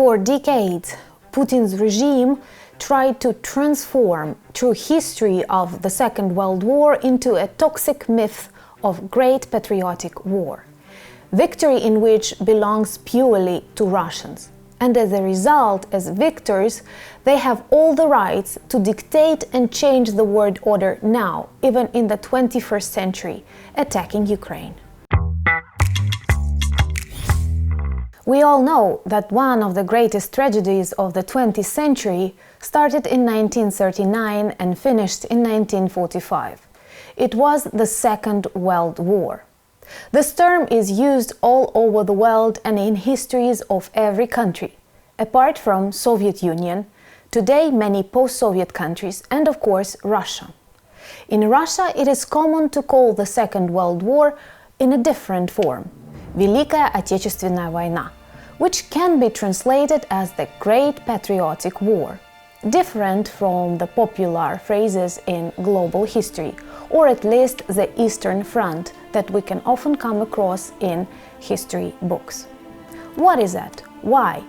For decades, Putin's regime tried to transform true history of the Second World War into a toxic myth of Great Patriotic War, victory in which belongs purely to Russians. And as a result, as victors, they have all the rights to dictate and change the world order now, even in the 21st century, attacking Ukraine. We all know that one of the greatest tragedies of the 20th century started in 1939 and finished in 1945. It was the Second World War. This term is used all over the world and in histories of every country. Apart from Soviet Union, today many post-Soviet countries and of course Russia. In Russia it is common to call the Second World War in a different form – Великая Отечественная война, which can be translated as the Great Patriotic War, different from the popular phrases in global history, or at least the Eastern Front that we can often come across in history books. What is that? Why?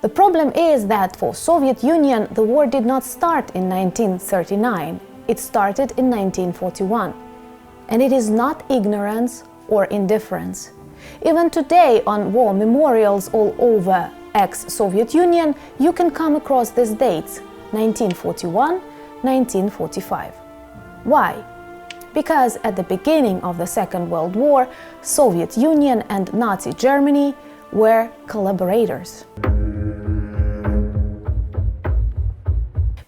The problem is that for Soviet Union the war did not start in 1939, it started in 1941. And it is not ignorance or indifference. Even today on war memorials all over ex-Soviet Union you can come across these dates, 1941, 1945. Why? Because at the beginning of the Second World War, Soviet Union and Nazi Germany were collaborators.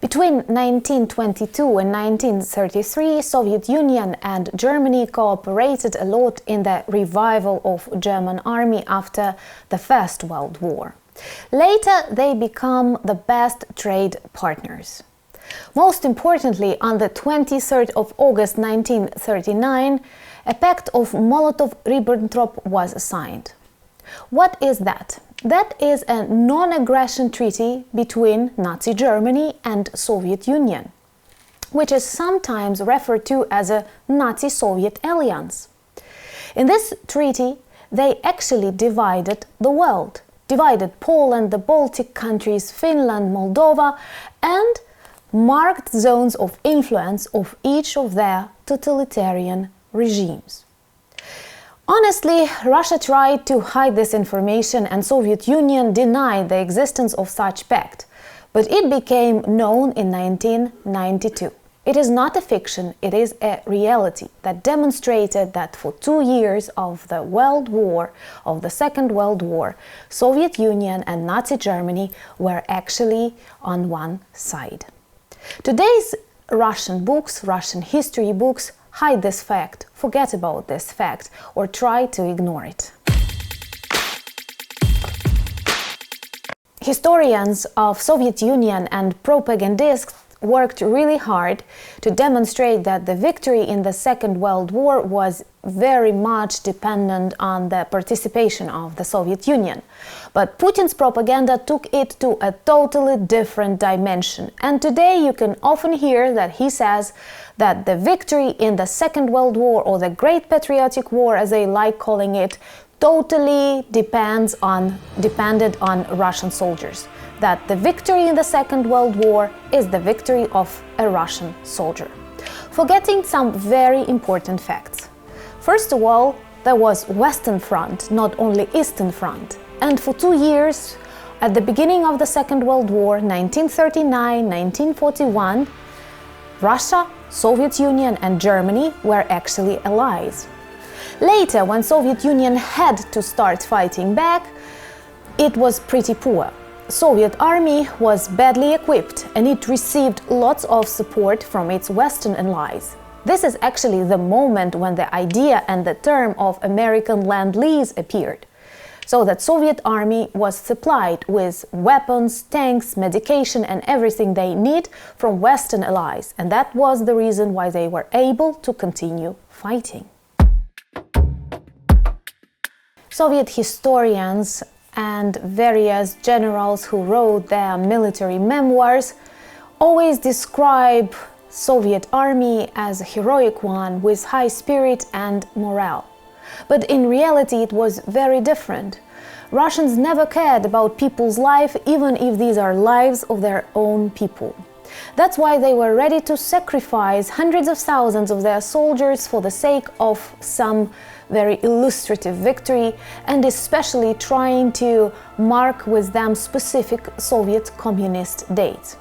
Between 1922 and 1933, Soviet Union and Germany cooperated a lot in the revival of German army after the First World War. Later, they become the best trade partners. Most importantly, on the 23rd of August 1939, a Pact of Molotov-Ribbentrop was signed. What is that? That is a non-aggression treaty between Nazi Germany and Soviet Union, which is sometimes referred to as a Nazi-Soviet alliance. In this treaty, they actually divided the world, divided Poland, the Baltic countries, Finland, Moldova, and marked zones of influence of each of their totalitarian regimes. Honestly, Russia tried to hide this information and Soviet Union denied the existence of such pact, but it became known in 1992. It is not a fiction, it is a reality that demonstrated that for 2 years of the World War, of the Second World War, Soviet Union and Nazi Germany were actually on one side. Today's Russian books, Russian history books, hide this fact, forget about this fact, or try to ignore it. Historians of Soviet Union and propagandists worked really hard to demonstrate that the victory in the Second World War was very much dependent on the participation of the Soviet Union. But Putin's propaganda took it to a totally different dimension. And today you can often hear that he says that the victory in the Second World War, or the Great Patriotic War as they like calling it, totally depended on Russian soldiers. That the victory in the Second World War is the victory of a Russian soldier. Forgetting some very important facts. First of all, there was Western Front, not only Eastern Front. And for 2 years, at the beginning of the Second World War, 1939, 1941, Russia, Soviet Union and Germany were actually allies. Later, when Soviet Union had to start fighting back, it was pretty poor. Soviet army was badly equipped and it received lots of support from its Western allies. This is actually the moment when the idea and the term of American land-lease appeared. So that Soviet army was supplied with weapons, tanks, medication and everything they need from Western allies. And that was the reason why they were able to continue fighting. Soviet historians and various generals who wrote their military memoirs always describe Soviet army as a heroic one with high spirit and morale. But in reality it was very different. Russians never cared about people's life, even if these are lives of their own people. That's why they were ready to sacrifice hundreds of thousands of their soldiers for the sake of some very illustrative victory, and especially trying to mark with them specific Soviet communist dates.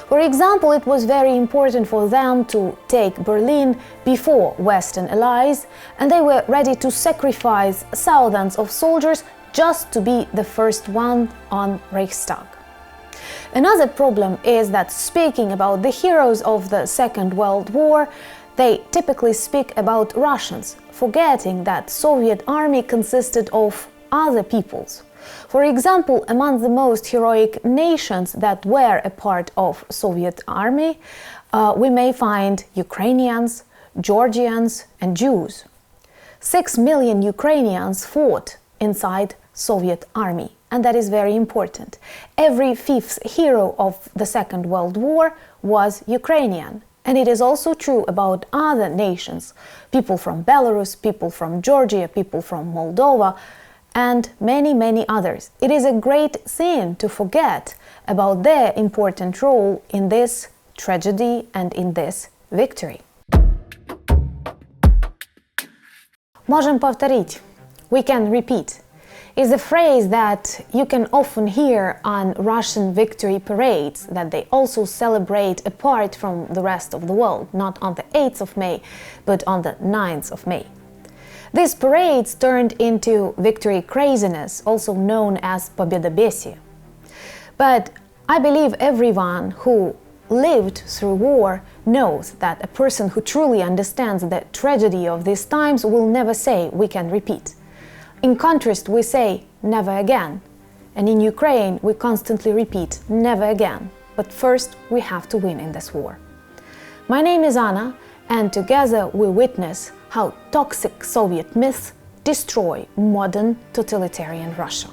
For example, it was very important for them to take Berlin before Western allies, and they were ready to sacrifice thousands of soldiers just to be the first one on Reichstag. Another problem is that, speaking about the heroes of the Second World War, they typically speak about Russians, forgetting that Soviet army consisted of other peoples. For example, among the most heroic nations that were a part of Soviet army, we may find Ukrainians, Georgians, and Jews. 6 million Ukrainians fought inside Soviet army, and that is very important. Every fifth hero of the Second World War was Ukrainian. And it is also true about other nations, people from Belarus, people from Georgia, people from Moldova, and many, many others. It is a great sin to forget about their important role in this tragedy and in this victory. Можем повторить. We can repeat. Is a phrase that you can often hear on Russian victory parades that they also celebrate apart from the rest of the world, not on the 8th of May, but on the 9th of May. These parades turned into victory craziness, also known as Победобесие. But I believe everyone who lived through war knows that a person who truly understands the tragedy of these times will never say we can repeat. In contrast, we say never again. And in Ukraine, we constantly repeat never again. But first, we have to win in this war. My name is Anna, and together we witness how toxic Soviet myths destroy modern totalitarian Russia.